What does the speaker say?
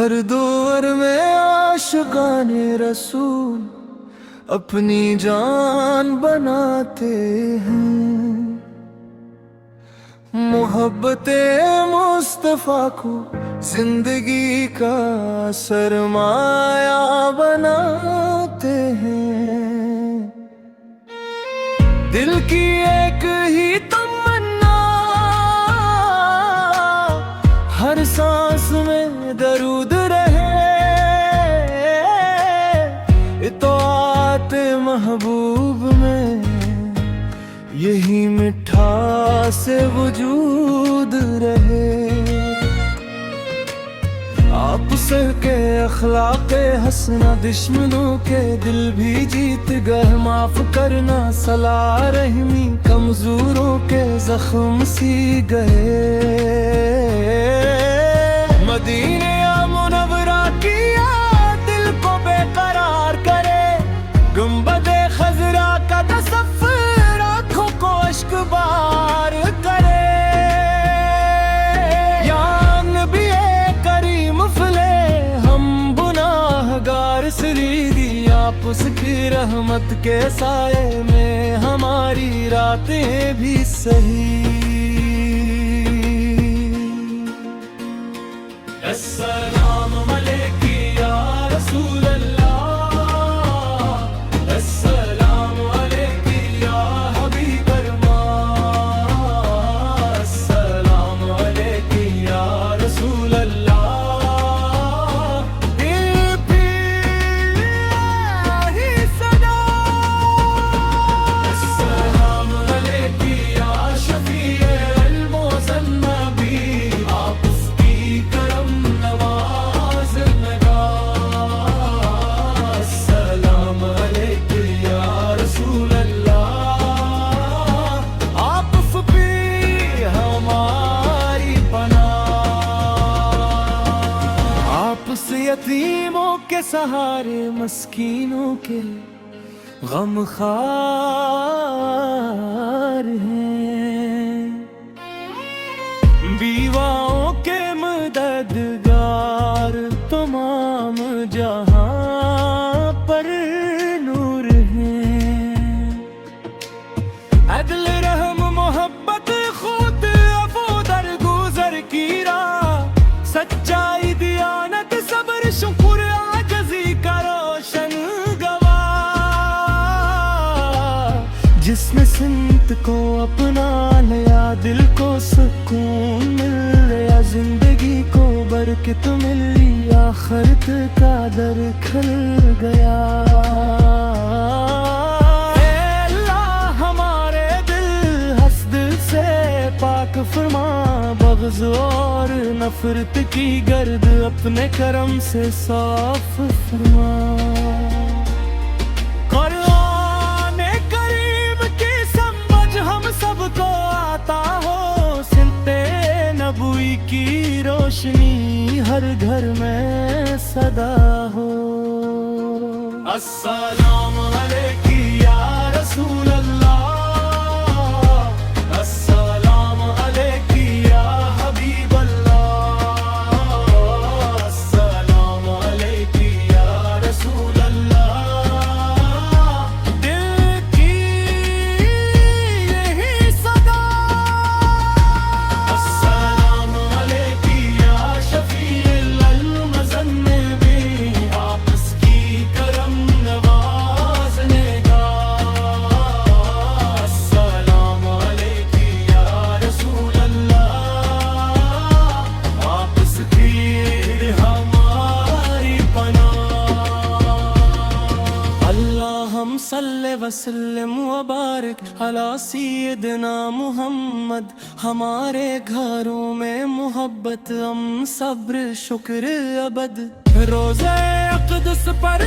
हर दौर में आशिकाने रसूल अपनी जान बनाते हैं। मोहब्बते मुस्तफा को जिंदगी का सरमाया बनाते हैं। दिल की एक ही तमन्ना हर सांस में दरूद रहे, इत्तोआत महबूब में यही मिठास वजूद रहे। आप के अखलाक़े हसना दुश्मनों के दिल भी जीत गए। माफ करना सला रहमी कमजोरों के जख्म सी गए। मदीने मुनव्वरा किया दिल को बेकरार करे। गुंबदे खजरा का तसव्वुर आँखों को अश्क बार करे। या नबी करीम फले हम गुनाहगार सरीदी, आप उसकी रहमत के साए में हमारी रातें भी सही। अस्सलाम अलैकी या रसूल अल्लाह, अस्सलाम अलैकी या हबीब अल्लाह, अस्सलाम अलैकी या रसूल अल्लाह। यतीमों के सहारे मस्कीनों के गमखार हैं। बीवाओं के मददगार तमाम जहां पर नूर हैं। अदल रहम मोहब्बत खुद अबू दर गुजर की राह, सच्चाई दियानत शुक्र आजज़ी का रोशन गवाह। जिसने सिमत को अपना लिया दिल को सुकून मिल गया। जिंदगी को बरकत मिली आखिरत का दर खुल गया। ऐ अल्लाह हमारे दिल हस्द से पाक फरमा, बग़्ज़ और नफरत की गर्द अपने करम से साफ फरमा। कुरान करीम की समझ हम सबको आता हो, सुनते नबूई की रोशनी हर घर में सदा हो। अस्सलाम अलैकी या रसूल अल्लाह, सल्ले वसल्लम व बारिक अला सय्यिदना मुहम्मद। हमारे घरों में मोहब्बत हम सब्र शुक्र अबद। रोज़े अक़दस पर